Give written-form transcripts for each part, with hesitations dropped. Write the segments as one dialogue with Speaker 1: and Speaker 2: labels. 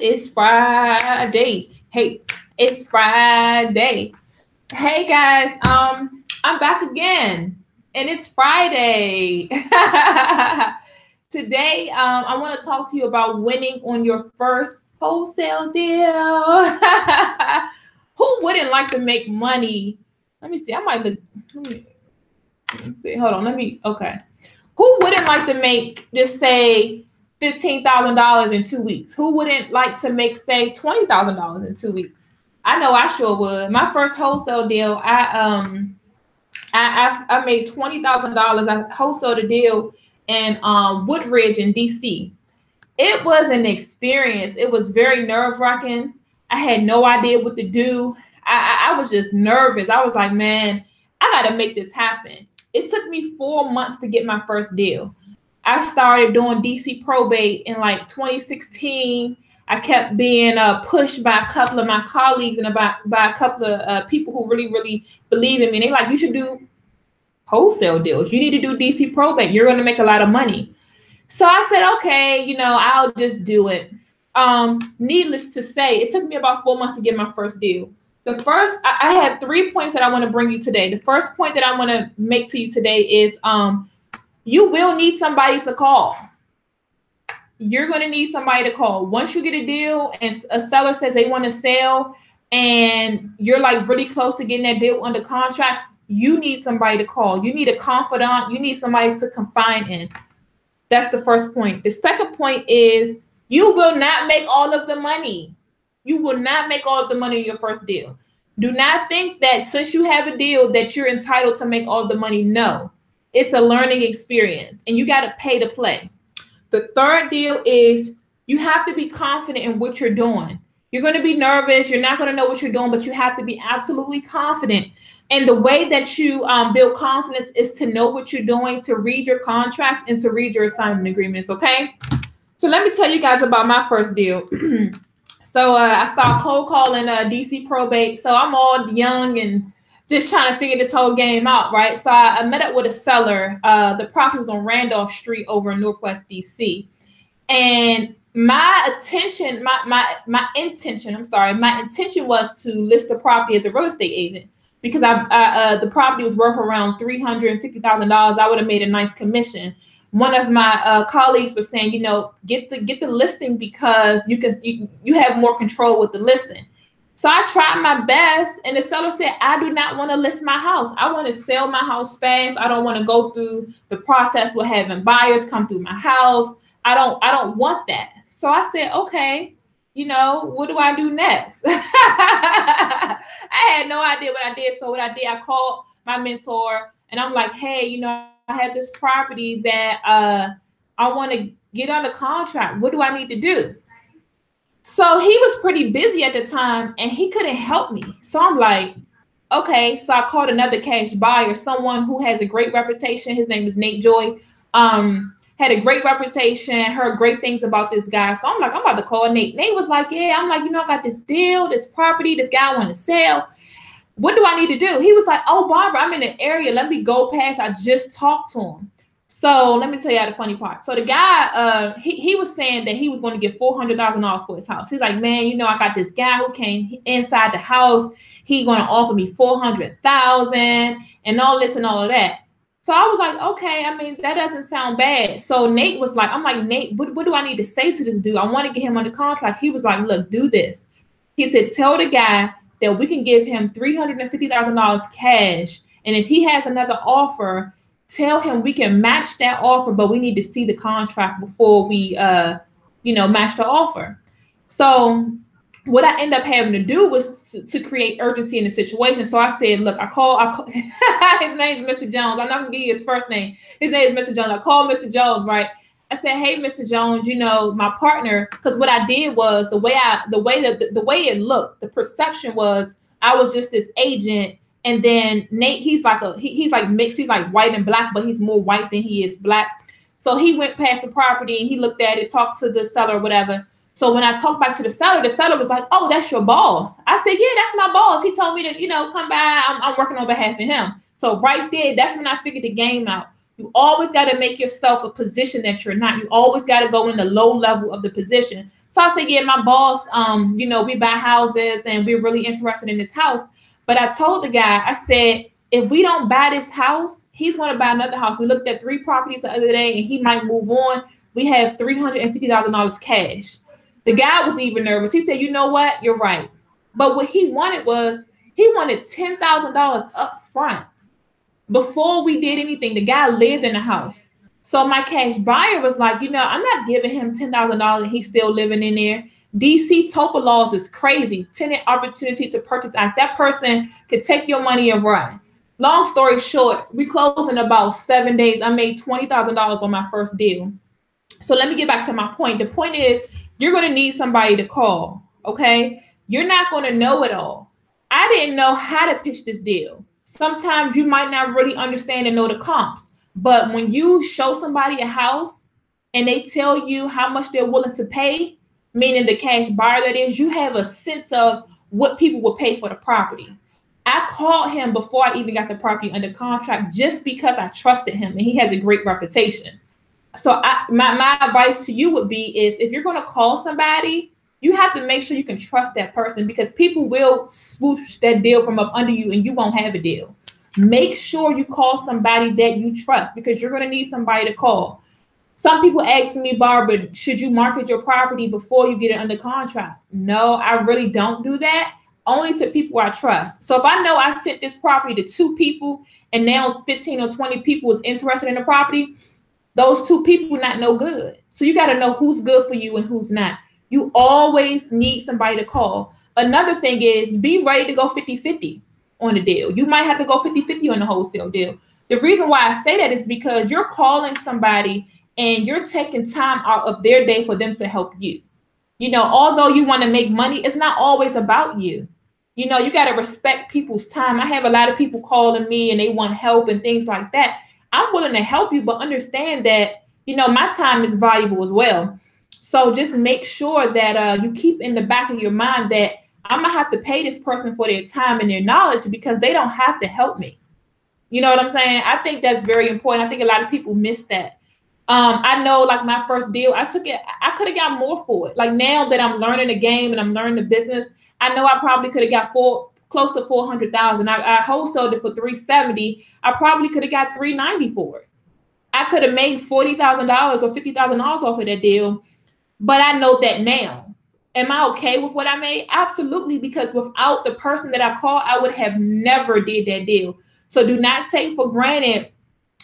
Speaker 1: it's Friday. Hey, it's Friday. Hey guys, I'm back again, and it's Friday. Today, I want to talk to you about winning on your first wholesale deal. Who wouldn't like to make money? Let me see. I might look. Let me see. Hold on. Okay. Who wouldn't like to make, just say, $15,000 in 2 weeks? Who wouldn't like to make, say, $20,000 in 2 weeks? I know I sure would. My first wholesale deal, I made $20,000. I wholesaled a deal in Woodridge in DC. It was an experience. It was very nerve-wracking. I had no idea what to do. I was just nervous. I was like, man, I got to make this happen. It took me 4 months to get my first deal. I started doing DC probate in like 2016. I kept being pushed by a couple of my colleagues and by a couple of people who really, really believe in me. They're like, you should do wholesale deals. You need to do DC probate. You're going to make a lot of money. So I said, okay, I'll just do it. Needless to say, it took me about 4 months to get my first deal. I have 3 points that I want to bring you today. The first point that I want to make to you today is you will need somebody to call. You're going to need somebody to call. Once you get a deal and a seller says they want to sell and you're like really close to getting that deal under contract, you need somebody to call. You need a confidant. You need somebody to confide in. That's the first point. The second point is you will not make all of the money. You will not make all of the money in your first deal. Do not think that since you have a deal that you're entitled to make all the money. No, it's a learning experience and you got to pay to play. The third deal is you have to be confident in what you're doing. You're going to be nervous. You're not going to know what you're doing, but you have to be absolutely confident. And the way that you build confidence is to know what you're doing, to read your contracts and to read your assignment agreements. Okay. So let me tell you guys about my first deal. So I started cold calling DC probate. So I'm all young and just trying to figure this whole game out, right? So I met up with a seller. The property was on Randolph Street over in Northwest DC. And my intention was to list the property as a real estate agent because the property was worth around $350,000. I would have made a nice commission. One of my colleagues was saying, get the listing because you have more control with the listing. So I tried my best, and the seller said, I do not want to list my house. I want to sell my house fast. I don't want to go through the process with having buyers come through my house. I don't want that. So I said, okay, what do I do next? I had no idea what I did. So what I did, I called my mentor and I'm like, hey, I have this property that I want to get under contract. What do I need to do? So he was pretty busy at the time and he couldn't help me. So I'm like, okay. So I called another cash buyer, someone who has a great reputation. His name is Nate Joy. Had a great reputation, heard great things about this guy. So I'm like, I'm about to call Nate. Nate was like, yeah. I'm like, I got this deal, this property, this guy I want to sell. What do I need to do? He was like, oh, Barbara, I'm in the area. Let me go past. I just talked to him. So let me tell you the funny part. So the guy, he was saying that he was going to get $400,000 for his house. He's like, man, I got this guy who came inside the house. He's going to offer me $400,000 and all this and all of that. So I was like, okay, that doesn't sound bad. So Nate was like, I'm like, Nate, what do I need to say to this dude? I want to get him under contract. He was like, look, do this. He said, tell the guy that we can give him $350,000 cash. And if he has another offer, tell him we can match that offer, but we need to see the contract before we, match the offer. So what I ended up having to do was to create urgency in the situation. So I said, look, I call his name is Mr. Jones. I'm not gonna give you his first name. His name is Mr. Jones. I called Mr. Jones, right? I said, hey, Mr. Jones, my partner, because what I did was the way it looked, the perception was I was just this agent. And then Nate, he's like mixed. He's like white and black, but he's more white than he is black. So he went past the property and he looked at it, talked to the seller or whatever. So when I talked back to the seller was like, oh, that's your boss. I said, yeah, that's my boss. He told me to, come by. I'm working on behalf of him. So right there, that's when I figured the game out. You always got to make yourself a position that you're not. You always got to go in the low level of the position. So I said, yeah, my boss, you know, we buy houses and we're really interested in this house. But I told the guy, I said, if we don't buy this house, he's going to buy another house. We looked at 3 properties the other day and he might move on. We have $350,000 cash. The guy was even nervous. He said, you know what? You're right. But what he wanted was, he wanted $10,000 up front before we did anything. The guy lived in the house. So my cash buyer was like, you know, I'm not giving him $10,000 and he's still living in there. DC TOPA laws is crazy. Tenant Opportunity to Purchase Act. That person could take your money and run. Long story short, we closed in about 7 days. I made $20,000 on my first deal. So let me get back to my point. The point is, you're going to need somebody to call, okay? You're not going to know it all. I didn't know how to pitch this deal. Sometimes you might not really understand and know the comps. But when you show somebody a house and they tell you how much they're willing to pay, meaning the cash buyer that is, you have a sense of what people will pay for the property. I called him before I even got the property under contract just because I trusted him and he has a great reputation. So my advice to you would be is, if you're going to call somebody, you have to make sure you can trust that person, because people will swoosh that deal from up under you and you won't have a deal. Make sure you call somebody that you trust, because you're going to need somebody to call. Some people ask me, Barbara, should you market your property before you get it under contract? No, I really don't do that. Only to people I trust. So if I know I sent this property to 2 people and now 15 or 20 people is interested in the property, those 2 people not no good. So you got to know who's good for you and who's not. You always need somebody to call. Another thing is, be ready to go 50-50 on the deal. You might have to go 50-50 on the wholesale deal. The reason why I say that is because you're calling somebody and you're taking time out of their day for them to help you. You know, although you want to make money, it's not always about you. You know, you got to respect people's time. I have a lot of people calling me and they want help and things like that. I'm willing to help you, but understand that, you know, my time is valuable as well. So just make sure that you keep in the back of your mind that I'm going to have to pay this person for their time and their knowledge, because they don't have to help me. You know what I'm saying? I think that's very important. I think a lot of people miss that. I know, like my first deal, I took it, I could have got more for it. Like now that I'm learning the game and I'm learning the business, I know I probably could have got close to 400,000. I wholesaled it for 370. I probably could have got 390 for it. I could have made $40,000 or $50,000 off of that deal. But I know that now. Am I okay with what I made? Absolutely, because without the person that I called, I would have never did that deal. So do not take for granted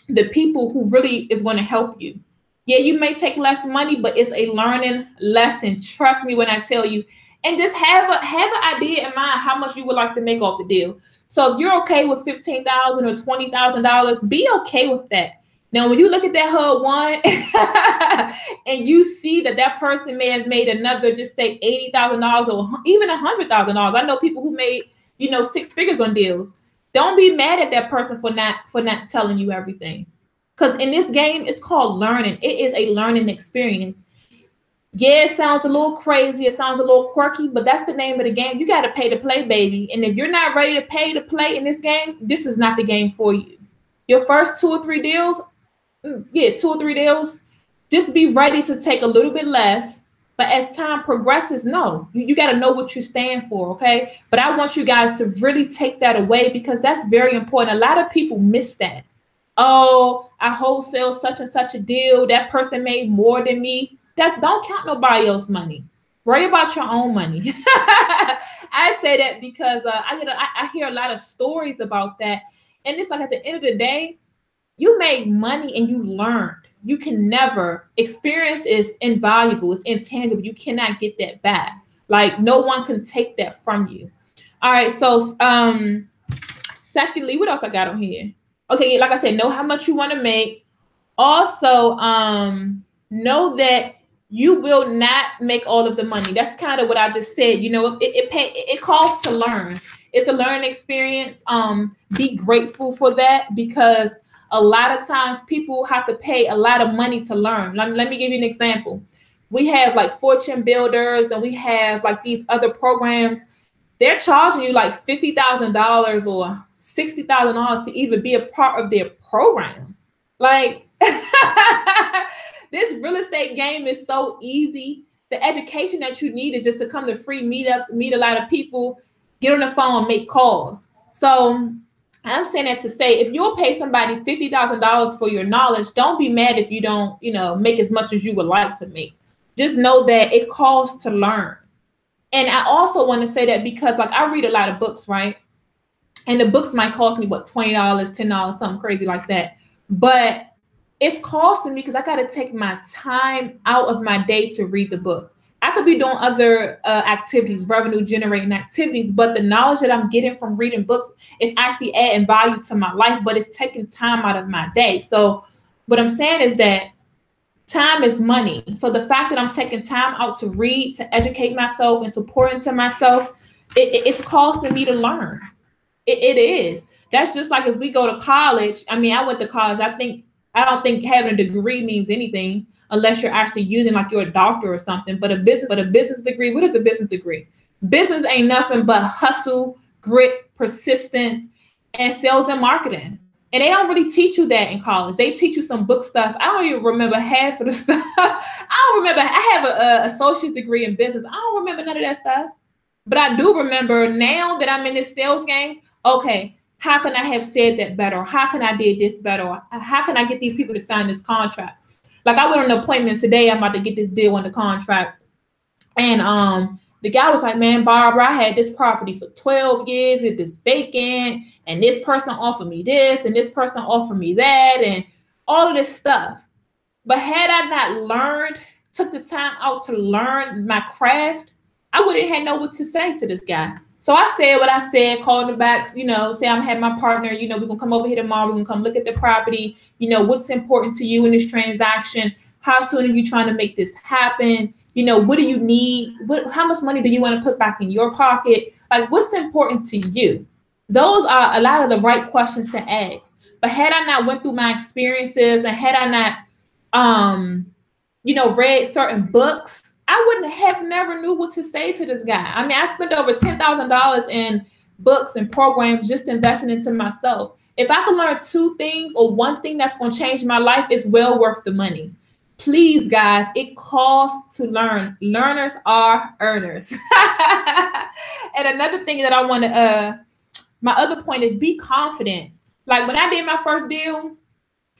Speaker 1: the people who really is going to help you. Yeah, you may take less money, but it's a learning lesson. Trust me when I tell you. And just have an idea in mind how much you would like to make off the deal. So if you're okay with $15,000 or $20,000, be okay with that. Now, when you look at that HUD one and you see that that person may have made another, just say $80,000 or even $100,000. I know people who made, you know, 6 figures on deals. Don't be mad at that person for not telling you everything. Because in this game, it's called learning. It is a learning experience. Yeah, it sounds a little crazy. It sounds a little quirky, but that's the name of the game. You got to pay to play, baby. And if you're not ready to pay to play in this game, this is not the game for you. Your first 2 or 3 deals, 2 or 3 deals, just be ready to take a little bit less. But as time progresses, no, you got to know what you stand for, okay? But I want you guys to really take that away, because that's very important. A lot of people miss that. Oh, I wholesale such and such a deal. That person made more than me. Don't count nobody else's money. Worry about your own money. I say that because I hear a lot of stories about that. And it's like at the end of the day, you made money and you learned. You can never, experience is invaluable. It's intangible. You cannot get that back. Like no one can take that from you. All right. So secondly, what else I got on here? Okay. Like I said, know how much you want to make. Also, know that you will not make all of the money. That's kind of what I just said. You know, it costs to learn. It's a learning experience. Be grateful for that, because a lot of times people have to pay a lot of money to learn. Let me give you an example. We have like Fortune Builders and we have like these other programs. They're charging you like $50,000 or $60,000 to even be a part of their program. Like this real estate game is so easy. The education that you need is just to come to free meetups, meet a lot of people, get on the phone, and make calls. So I'm saying that to say, if you'll pay somebody $50,000 for your knowledge, don't be mad if you don't, make as much as you would like to make. Just know that it costs to learn. And I also want to say that because, like, I read a lot of books, right? And the books might cost me, what, $20, $10, something crazy like that. But it's costing me because I got to take my time out of my day to read the book. I could be doing other activities, revenue generating activities, but the knowledge that I'm getting from reading books is actually adding value to my life, but it's taking time out of my day. So what I'm saying is that time is money. So the fact that I'm taking time out to read, to educate myself, and to pour into myself, it's costing me to learn. It is. That's just like if we go to college. I mean, I went to college. I don't think having a degree means anything unless you're actually using, like, you're a doctor or something. But a business degree, what is a business degree? Business ain't nothing but hustle, grit, persistence, and sales and marketing. And they don't really teach you that in college. They teach you some book stuff. I don't even remember half of the stuff. I don't remember. I have an associate's degree in business. I don't remember none of that stuff. But I do remember now that I'm in this sales game, okay, how can I have said that better? How can I did this better? How can I get these people to sign this contract? Like, I went on an appointment today. I'm about to get this deal on the contract. And the guy was like, man, Barbara, I had this property for 12 years. It is vacant. And this person offered me this. And this person offered me that. And all of this stuff. But had I not took the time out to learn my craft, I wouldn't have known what to say to this guy. So I said what I said, called him back, say I'm having my partner, we're going to come over here tomorrow. We're going to come look at the property. What's important to you in this transaction? How soon are you trying to make this happen? What do you need? How much money do you want to put back in your pocket? Like, what's important to you? Those are a lot of the right questions to ask. But had I not went through my experiences and had I not, read certain books, I wouldn't have never knew what to say to this guy. I mean, I spent over $10,000 in books and programs just investing into myself. If I can learn 2 things or 1 thing that's going to change my life, it's well worth the money. Please, guys, it costs to learn. Learners are earners. And another thing that I want to, my other point is be confident. Like, when I did my first deal,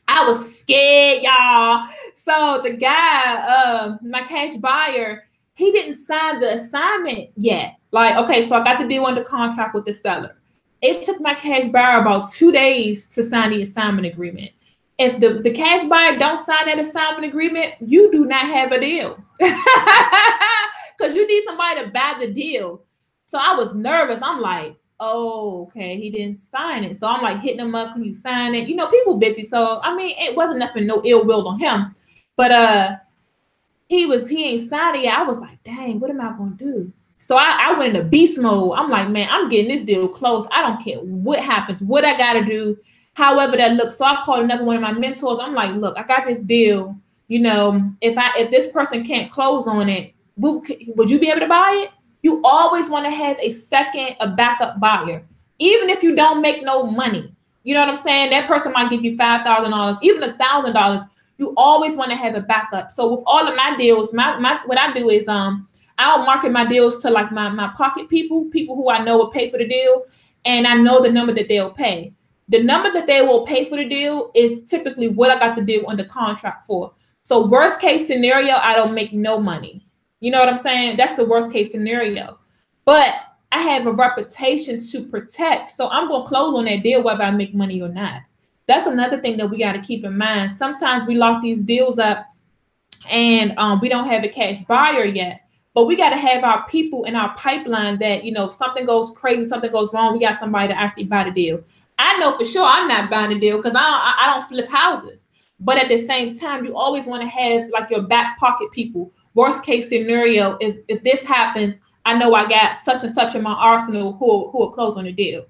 Speaker 1: I was scared, y'all. So the guy, my cash buyer, he didn't sign the assignment yet. Like, okay, so I got the deal under contract with the seller. It took my cash buyer about 2 days to sign the assignment agreement. If the cash buyer don't sign that assignment agreement, you do not have a deal. Because you need somebody to buy the deal. So I was nervous. I'm like, oh, okay, he didn't sign it. So I'm like hitting him up, can you sign it? People busy. So, I mean, it wasn't nothing, no ill will on him. But he ain't signed it yet. I was like, dang, what am I going to do? So I went into beast mode. I'm like, man, I'm getting this deal close. I don't care what happens, what I got to do, however that looks. So I called another one of my mentors. I'm like, look, I got this deal. If this person can't close on it, would you be able to buy it? You always want to have a backup buyer, even if you don't make no money. You know what I'm saying? That person might give you $5,000, even $1,000. You always want to have a backup. So with all of my deals, what I do is I'll market my deals to, like, my pocket people who I know will pay for the deal, and I know the number that they'll pay. The number that they will pay for the deal is typically what I got the deal under contract for. So worst case scenario, I don't make no money. You know what I'm saying? That's the worst case scenario. But I have a reputation to protect. So I'm going to close on that deal whether I make money or not. That's another thing that we got to keep in mind. Sometimes we lock these deals up and we don't have a cash buyer yet. But we got to have our people in our pipeline that, if something goes crazy, something goes wrong, we got somebody to actually buy the deal. I know for sure I'm not buying the deal because I don't flip houses. But at the same time, you always want to have, like, your back pocket people. Worst case scenario, if this happens, I know I got such and such in my arsenal who will close on the deal.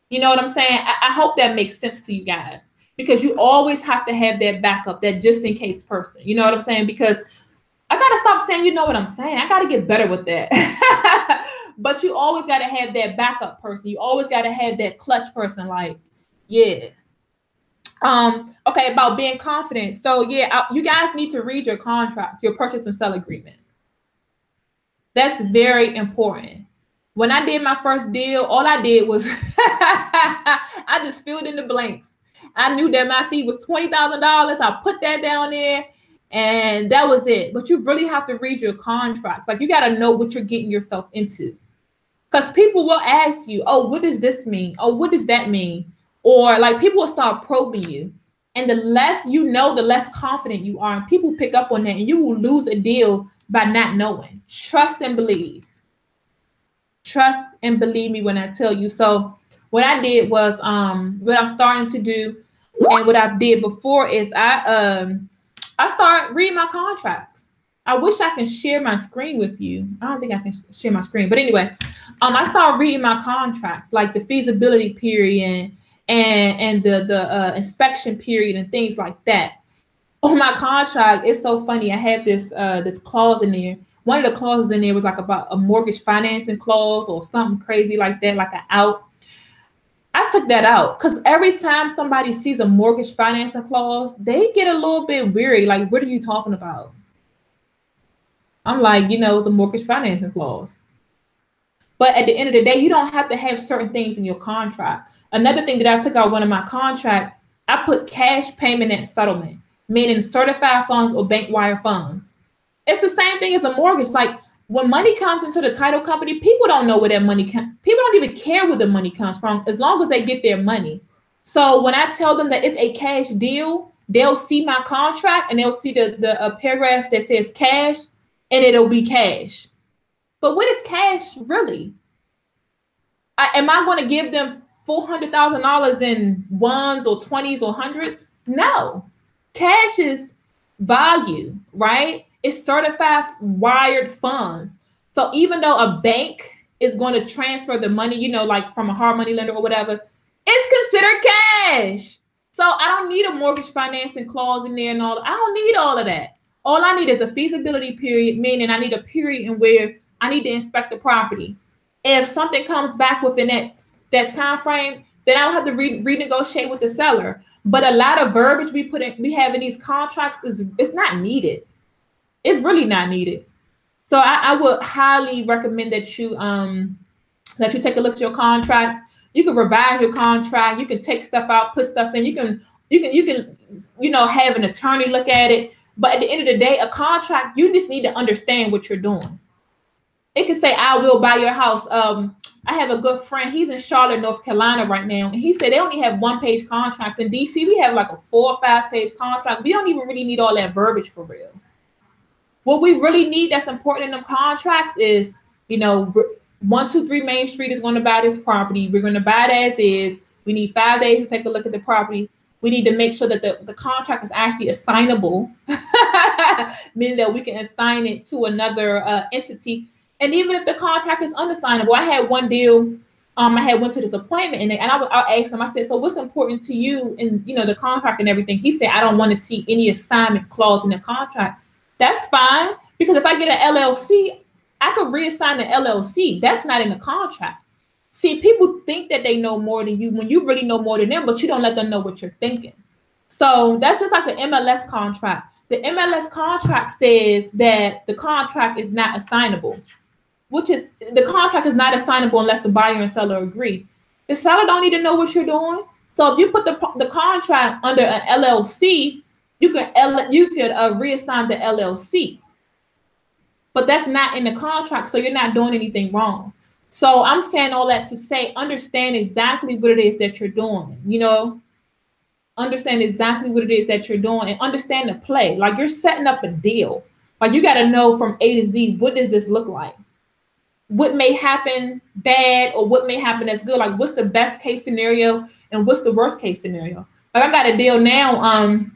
Speaker 1: You know what I'm saying? I hope that makes sense to you guys, because you always have to have that backup, that just in case person. You know what I'm saying? Because I got to stop saying, you know what I'm saying? I got to get better with that. But you always got to have that backup person. You always got to have that clutch person. Like, yeah. Okay, about being confident. So yeah, you guys need to read your contract, your purchase and sell agreement. That's very important. When I did my first deal, all I did was I just filled in the blanks. I knew that my fee was $20,000. I put that down there, and that was it. But you really have to read your contracts. Like, you got to know what you're getting yourself into. Because people will ask you, oh, what does this mean? Oh, what does that mean? Or like, people will start probing you. And the less you know, the less confident you are. And people pick up on that, and you will lose a deal by not knowing. Trust and believe. Trust and believe me when I tell you. So what I did was, what I'm starting to do, and what I've did before is I start reading my contracts. I wish I can share my screen with you. I don't think I can share my screen, but anyway, I start reading my contracts, like the feasibility period and the inspection period and things like that. On my contract, it's so funny. I have this clause in there. One of the clauses in there was like about a mortgage financing clause or something crazy like that, like an out. I took that out because every time somebody sees a mortgage financing clause, they get a little bit weary. Like, what are you talking about? I'm like, it's a mortgage financing clause. But at the end of the day, you don't have to have certain things in your contract. Another thing that I took out one of my contract, I put cash payment at settlement, meaning certified funds or bank wire funds. It's the same thing as a mortgage. Like, when money comes into the title company, people don't know where that money comes. People don't even care where the money comes from as long as they get their money. So when I tell them that it's a cash deal, they'll see my contract and they'll see the paragraph that says cash, and it'll be cash. But what is cash really? Am I going to give them $400,000 in ones or 20s or hundreds? No. Cash is value, right? It's certified wired funds. So even though a bank is going to transfer the money, like from a hard money lender or whatever, it's considered cash. So I don't need a mortgage financing clause in there and all. I don't need all of that. All I need is a feasibility period, meaning I need a period in where I need to inspect the property. If something comes back within that time frame, then I'll have to renegotiate with the seller. But a lot of verbiage we have in these contracts it's not needed. It's really not needed. So I would highly recommend that you take a look at your contracts. You can revise your contract. You can take stuff out, put stuff in. You can have an attorney look at it. But at the end of the day, a contract, you just need to understand what you're doing. It can say, I will buy your house. I have a good friend. He's in Charlotte, North Carolina right now. And he said they only have 1-page contract. In DC, we have like a 4 or 5-page contract. We don't even really need all that verbiage for real. What we really need that's important in them contracts is, 123 Main Street is going to buy this property. We're going to buy it as is. We need 5 days to take a look at the property. We need to make sure that the contract is actually assignable, meaning that we can assign it to another entity. And even if the contract is unassignable, I had one deal. I went to this appointment and I asked him. I said, "So what's important to you in the contract and everything?" He said, "I don't want to see any assignment clause in the contract." That's fine, because if I get an LLC, I could reassign the LLC. That's not in the contract. See, people think that they know more than you when you really know more than them, but you don't let them know what you're thinking. So that's just like an MLS contract. The MLS contract says that the contract is not assignable, which is the contract is not assignable unless the buyer and seller agree. The seller don't need to know what you're doing. So if you put the contract under an LLC, you could reassign the LLC. But that's not in the contract, so you're not doing anything wrong. So I'm saying all that to say, understand exactly what it is that you're doing. Understand exactly what it is that you're doing and understand the play. Like, you're setting up a deal. Like, you got to know from A to Z, what does this look like? What may happen bad or what may happen that's good? Like, what's the best case scenario and what's the worst case scenario? Like, I got a deal now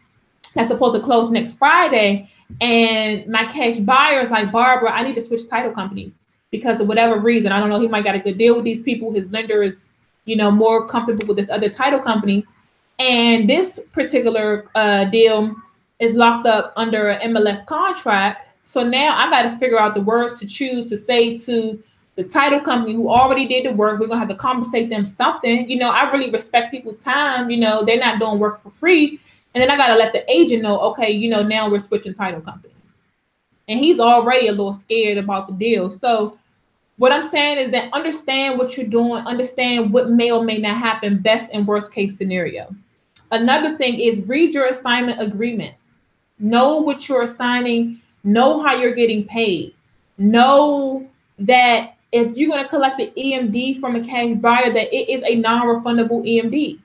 Speaker 1: that's supposed to close next Friday, and my cash buyer is like, "Barbara, I need to switch title companies because of whatever reason. I don't know. He might got a good deal with these people. His lender is, more comfortable with this other title company. And this particular deal is locked up under an MLS contract. So now I got to figure out the words to choose to say to The title company who already did the work, we're going to have to compensate them something. You know, I really respect people's time. You know, they're not doing work for free. And then I got to let the agent know, okay, you know, now we're switching title companies. And he's already a little scared about the deal. So what I'm saying is that understand what you're doing, understand what may or may not happen, best and worst case scenario. Another thing is read your assignment agreement. Know what you're assigning, know how you're getting paid. Know that if you're going to collect the EMD from a cash buyer, that it is a non-refundable EMD.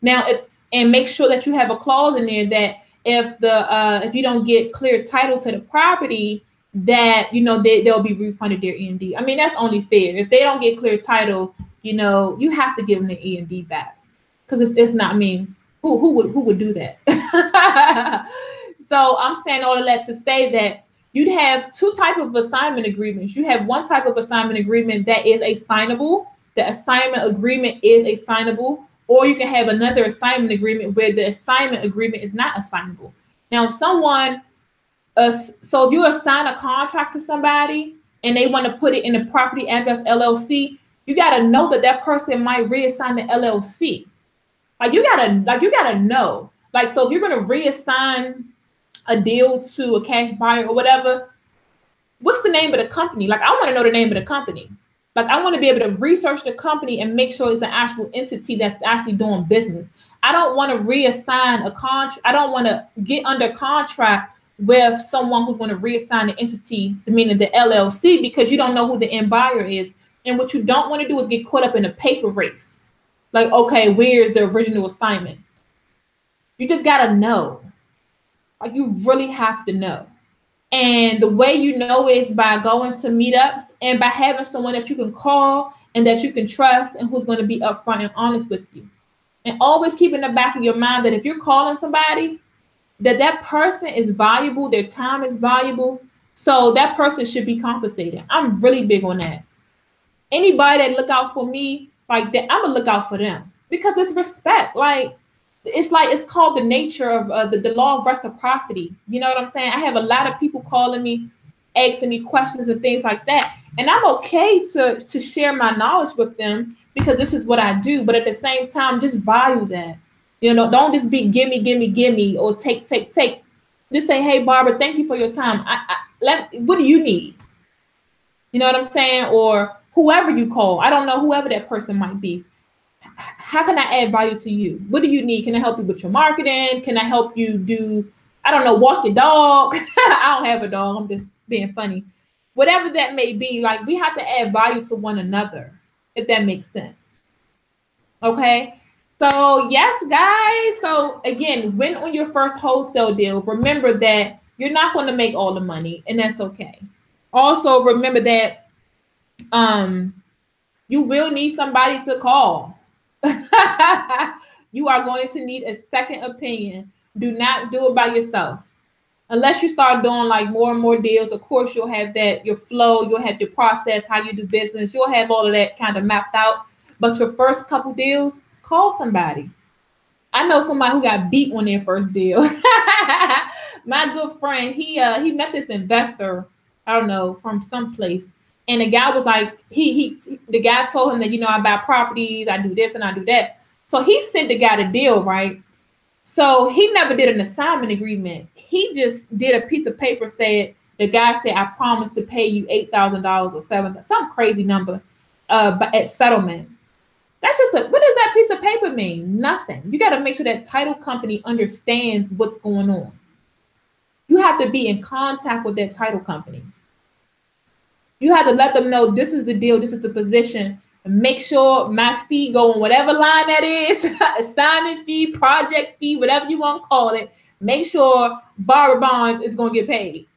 Speaker 1: Now, and make sure that you have a clause in there that if you don't get clear title to the property, that, you know, they'll be refunded their EMD. I mean, that's only fair. If they don't get clear title, you know, you have to give them the EMD back, because it's not, I mean, who would do that? So I'm saying all of that to say that you'd have two types of assignment agreements. You have one type of assignment agreement that is a signable. The assignment agreement is a signable. Or you can have another assignment agreement where the assignment agreement is not assignable. Now, if someone, so if you assign a contract to somebody and they want to put it in a property address LLC, you got to know that that person might reassign the LLC. Like you gotta know. Like, so if you're going to reassign a deal to a cash buyer or whatever, what's the name of the company? Like, I want to know the name of the company. Like, I want to be able to research the company and make sure it's an actual entity that's actually doing business. I don't want to reassign a contract. I don't want to get under contract with someone who's going to reassign the entity, meaning the LLC, because you don't know who the end buyer is. And what you don't want to do is get caught up in a paper race. Like, okay, where's the original assignment? You just got to know. Like, you really have to know. And the way you know is by going to meetups and by having someone that you can call and that you can trust and who's going to be upfront and honest with you. And always keep in the back of your mind that if you're calling somebody, that person is valuable, their time is valuable. So that person should be compensated. I'm really big on that. Anybody that look out for me like that, I'm going to look out for them because it's respect. It's called the nature of the law of reciprocity. You know what I'm saying? I have a lot of people calling me, asking me questions and things like that. And I'm okay to share my knowledge with them because this is what I do. But at the same time, just value that. You know, don't just be gimme, or take. Just say, hey, Barbara, thank you for your time. What do you need? You know what I'm saying? Or whoever you call. I don't know, whoever that person might be. How can I add value to you? What do you need? Can I help you with your marketing? Can I help you do, I don't know, walk your dog? I don't have a dog. I'm just being funny. Whatever that may be, like, we have to add value to one another, if that makes sense. Okay. So yes, guys. So again, win on your first wholesale deal. Remember that you're not going to make all the money, and that's okay. Also, remember that you will need somebody to call. You are going to need a second opinion. Do not do it by yourself. Unless you start doing like more and more deals, of course, you'll have that, your flow, you'll have your process, how you do business. You'll have all of that kind of mapped out. But your first couple deals, call somebody. I know somebody who got beat on their first deal. My good friend, he met this investor, I don't know, from someplace. And the guy was like, the guy told him that, you know, I buy properties, I do this and I do that. So he sent the guy the deal, right? So he never did an assignment agreement. He just did a piece of paper, the guy said, I promise to pay you $8,000 or $7,000, some crazy number, but at settlement. That's just what does that piece of paper mean? Nothing. You got to make sure that title company understands what's going on. You have to be in contact with that title company. You have to let them know this is the deal, this is the position, and make sure my fee go on whatever line that is, assignment fee, project fee, whatever you want to call it. Make sure Barbara Bonds is going to get paid.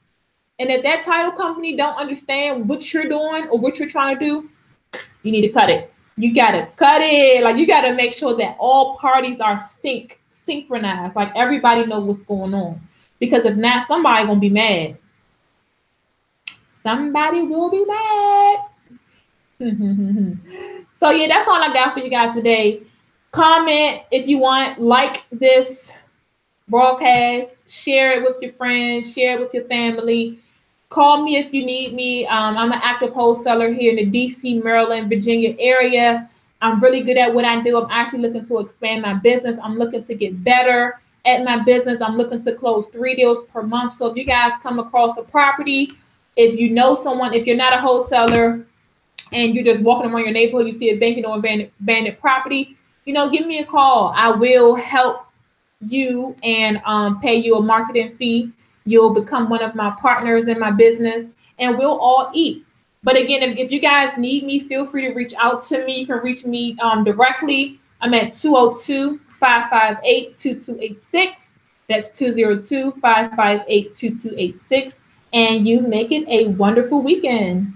Speaker 1: And if that title company don't understand what you're doing or what you're trying to do, you need to cut it. You got to cut it. Like, you got to make sure that all parties are synchronized. Like, everybody knows what's going on. Because if not, somebody going to be mad. Somebody will be mad. So yeah, that's all I got for you guys today. Comment if you want, like this broadcast, share it with your friends, share it with your family. Call me if you need me. I'm an active wholesaler here in the DC, Maryland, Virginia area. I'm really good at what I do. I'm actually looking to expand my business. I'm looking to get better at my business. I'm looking to close 3 deals per month. So if you guys come across a property, if you know someone, if you're not a wholesaler and you're just walking around your neighborhood, you see a vacant or abandoned property, give me a call. I will help you and pay you a marketing fee. You'll become one of my partners in my business and we'll all eat. But again, if you guys need me, feel free to reach out to me. You can reach me directly. I'm at 202-558-2286. That's 202-558-2286. And you make it a wonderful weekend.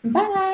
Speaker 1: Bye.